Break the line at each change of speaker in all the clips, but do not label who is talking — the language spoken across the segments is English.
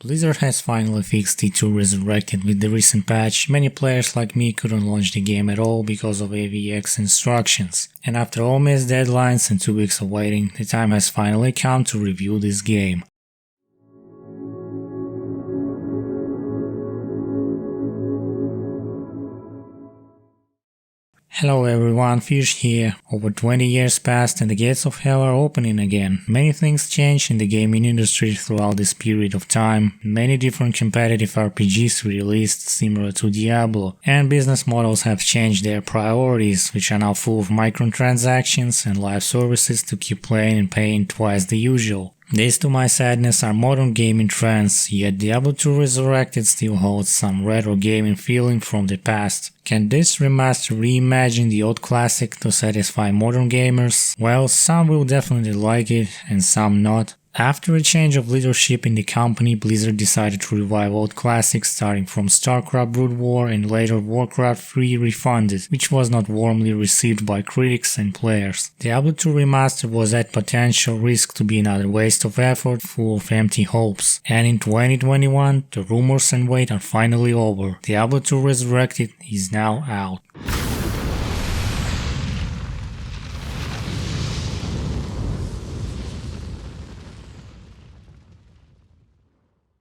Blizzard has finally fixed T2 Resurrected with the recent patch. Many players like me couldn't launch the game at all because of AVX instructions. And after all missed deadlines and 2 weeks of waiting, the time has finally come to review this game. Hello everyone, Firzj here. Over 20 years passed and the gates of hell are opening again. Many things changed in the gaming industry throughout this period of time. Many different competitive RPGs released similar to Diablo, and business models have changed their priorities, which are now full of microtransactions and live services to keep playing and paying twice the usual. These, to my sadness, are modern gaming trends, yet Diablo 2 Resurrected still holds some retro gaming feeling from the past. Can this remaster reimagine the old classic to satisfy modern gamers? Well, some will definitely like it and some not. After a change of leadership in the company, Blizzard decided to revive old classics starting from StarCraft Brood War and later Warcraft 3 Refunded, which was not warmly received by critics and players. Diablo 2 Remastered was at potential risk to be another waste of effort full of empty hopes. And in 2021, the rumors and wait are finally over. Diablo 2 Resurrected is now out.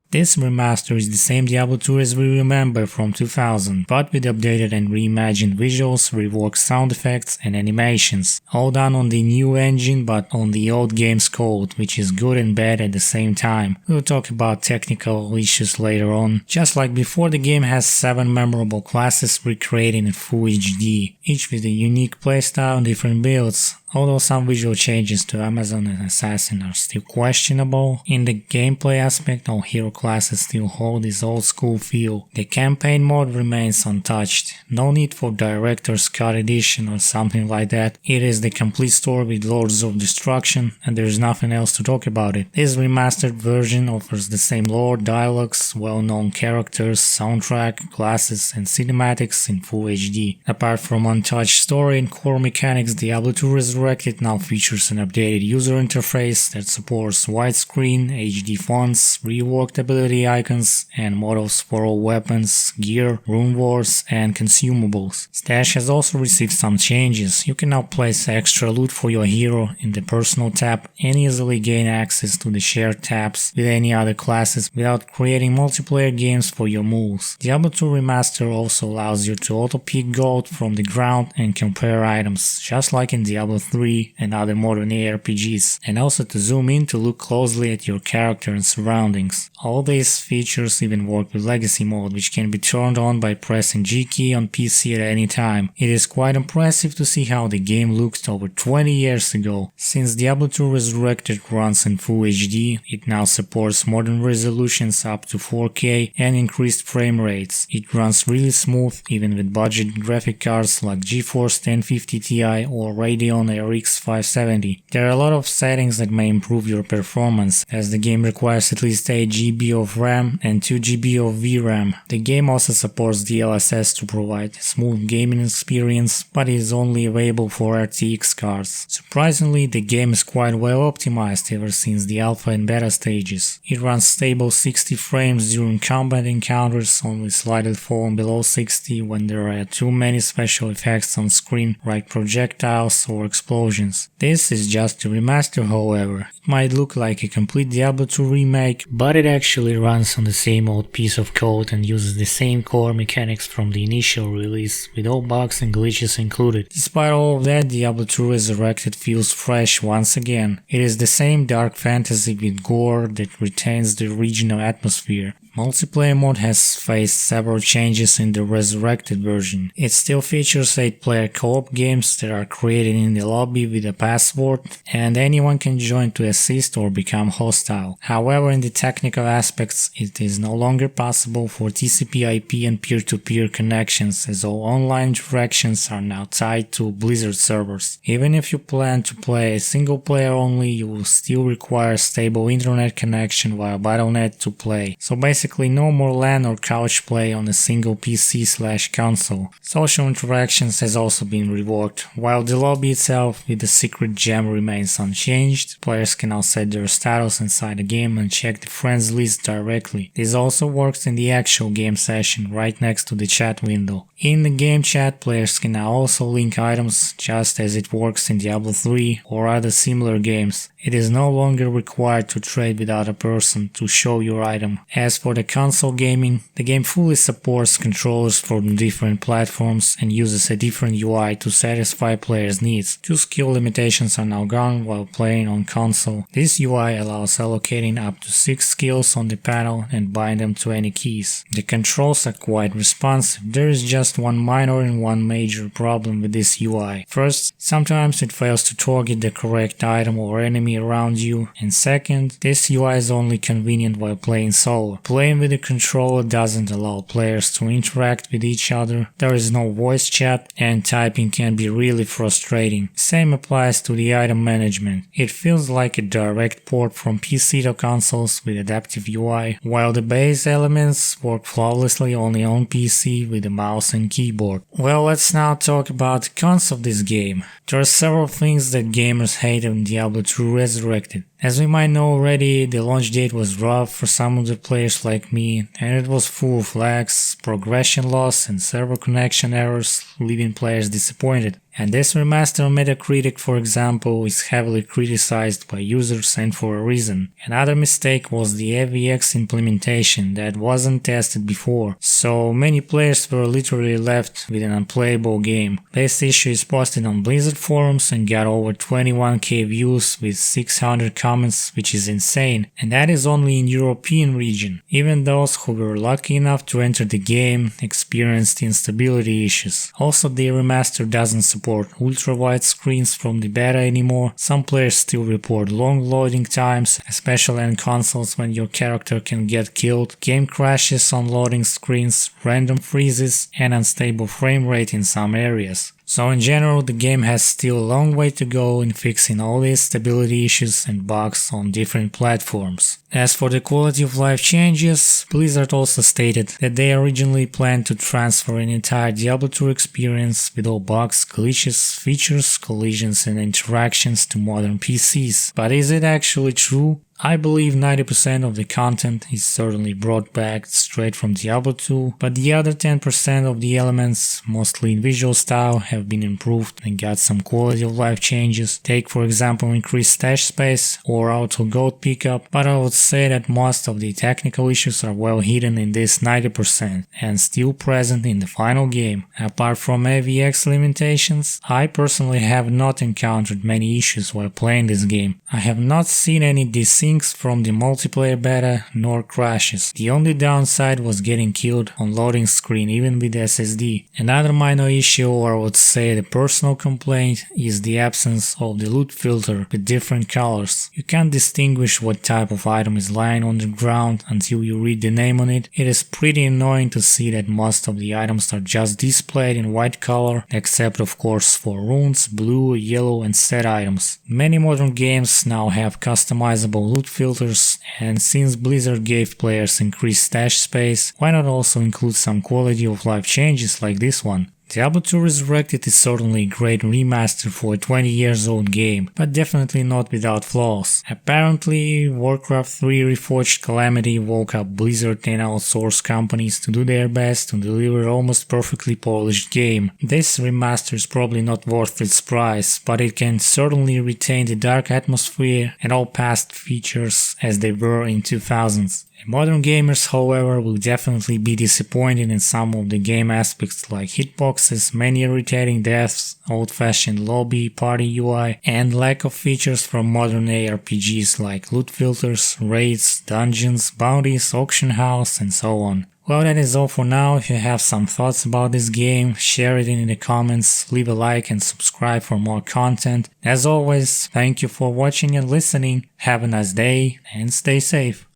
This remaster is the same Diablo 2 as we remember from 2000, but with updated and reimagined visuals, reworked sound effects and animations. All done on the new engine but on the old game's code, which is good and bad at the same time. We'll talk about technical issues later on. Just like before, the game has 7 memorable classes recreated in full HD, each with a unique playstyle and different builds. Although some visual changes to Amazon and Assassin are still questionable, in the gameplay aspect all hero classes still hold this old school feel. The campaign mode remains untouched. No need for Director's Cut edition or something like that. It is the complete story with Lords of Destruction and there is nothing else to talk about it. This remastered version offers the same lore, dialogues, well-known characters, soundtrack, classes and cinematics in full HD. Apart from untouched story and core mechanics, Diablo 2 Resurrected now features an updated user interface that supports widescreen, HD fonts, reworked ability icons, and models for all weapons, gear, rune wars, and consumables. Stash has also received some changes. You can now place extra loot for your hero in the personal tab and easily gain access to the shared tabs with any other classes without creating multiplayer games for your moves. Diablo 2 Remaster also allows you to auto-pick gold from the ground and compare items, just like in Diablo 3 and other modern ARPGs, and also to zoom in to look closely at your character and surroundings. All these features even work with Legacy mode, which can be turned on by pressing G key on PC at any time. It is quite impressive to see how the game looked over 20 years ago. Since Diablo 2 Resurrected runs in full HD, it now supports modern resolutions up to 4K and increased frame rates. It runs really smooth even with budget graphic cards like GeForce 1050 Ti or Radeon RX 570. There are a lot of settings that may improve your performance, as the game requires at least 8 GB of RAM and 2 GB of VRAM. The game also supports DLSS to provide a smooth gaming experience, but is only available for RTX cards. Surprisingly, the game is quite well optimized ever since the alpha and beta stages. It runs stable 60 frames during combat encounters, only slightly falling below 60 when there are too many special effects on screen like projectiles or explosions. This is just a remaster, however. It might look like a complete Diablo 2 remake, but it actually runs on the same old piece of code and uses the same core mechanics from the initial release, with all bugs and glitches included. Despite all of that, Diablo 2 Resurrected feels fresh once again. It is the same dark fantasy with gore that retains the original atmosphere. Multiplayer mode has faced several changes in the Resurrected version. It still features 8-player co-op games that are created in the lobby with a password, and anyone can join to assist or become hostile. However, in the technical aspects, it is no longer possible for TCP/IP and peer-to-peer connections, as all online interactions are now tied to Blizzard servers. Even if you plan to play single player only, you will still require a stable internet connection via Battle.net to play. So basically, basically no more LAN or couch play on a single PC/console. Social interactions has also been reworked. While the lobby itself with the secret gem remains unchanged, players can now set their status inside the game and check the friends list directly. This also works in the actual game session right next to the chat window. In the game chat, players can now also link items just as it works in Diablo 3 or other similar games. It is no longer required to trade with other person to show your item. As for the console gaming, the game fully supports controllers from different platforms and uses a different UI to satisfy players' needs. 2 skill limitations are now gone while playing on console. This UI allows allocating up to 6 skills on the panel and bind them to any keys. The controls are quite responsive. There is just one minor and one major problem with this UI. First, sometimes it fails to target the correct item or enemy around you, and second, this UI is only convenient while playing solo. Playing with the controller doesn't allow players to interact with each other, there is no voice chat, and typing can be really frustrating. Same applies to the item management. It feels like a direct port from PC to consoles with adaptive UI, while the base elements work flawlessly only on PC with the mouse and keyboard. Well, let's now talk about the cons of this game. There are several things that gamers hate in Diablo 2 Resurrected. As we might know already, the launch date was rough for some of the players like me, and it was full of lags, progression loss and server connection errors, leaving players disappointed. And this remaster on Metacritic, for example, is heavily criticized by users and for a reason. Another mistake was the AVX implementation that wasn't tested before, so many players were literally left with an unplayable game. This issue is posted on Blizzard forums and got over 21k views with 600 comments, which is insane, and that is only in European region. Even those who were lucky enough to enter the game experienced instability issues. Also, the remaster doesn't support ultra-wide screens from the beta anymore. Some players still report long loading times, especially on consoles when your character can get killed, game crashes on loading screens, random freezes, and unstable frame rate in some areas. So in general, the game has still a long way to go in fixing all these stability issues and bugs on different platforms. As for the quality of life changes, Blizzard also stated that they originally planned to transfer an entire Diablo 2 experience with all bugs, glitches, features, collisions and interactions to modern PCs. But is it actually true? I believe 90% of the content is certainly brought back straight from Diablo 2, but the other 10% of the elements, mostly in visual style, have been improved and got some quality of life changes. Take for example increased stash space or auto gold pickup, but I would say that most of the technical issues are well hidden in this 90% and still present in the final game. Apart from AVX limitations, I personally have not encountered many issues while playing this game. I have not seen any desyncs from the multiplayer beta nor crashes. The only downside was getting killed on loading screen even with SSD. Another minor issue, or I would say the personal complaint, is the absence of the loot filter with different colors. You can't distinguish what type of item is lying on the ground until you read the name on it. It is pretty annoying to see that most of the items are just displayed in white color, except of course for runes, blue, yellow and set items. Many modern games now have customizable loot filters, and since Blizzard gave players increased stash space, why not also include some quality of life changes like this one? Diablo 2 Resurrected is certainly a great remaster for a 20 years old game, but definitely not without flaws. Apparently, Warcraft 3 Reforged Calamity woke up Blizzard and outsourced companies to do their best to deliver almost perfectly polished game. This remaster is probably not worth its price, but it can certainly retain the dark atmosphere and all past features as they were in 2000s. Modern gamers, however, will definitely be disappointed in some of the game aspects like hitboxes, many irritating deaths, old-fashioned lobby, party UI, and lack of features from modern ARPGs like loot filters, raids, dungeons, bounties, auction house, and so on. Well, that is all for now. If you have some thoughts about this game, share it in the comments, leave a like and subscribe for more content. As always, thank you for watching and listening. Have a nice day and stay safe.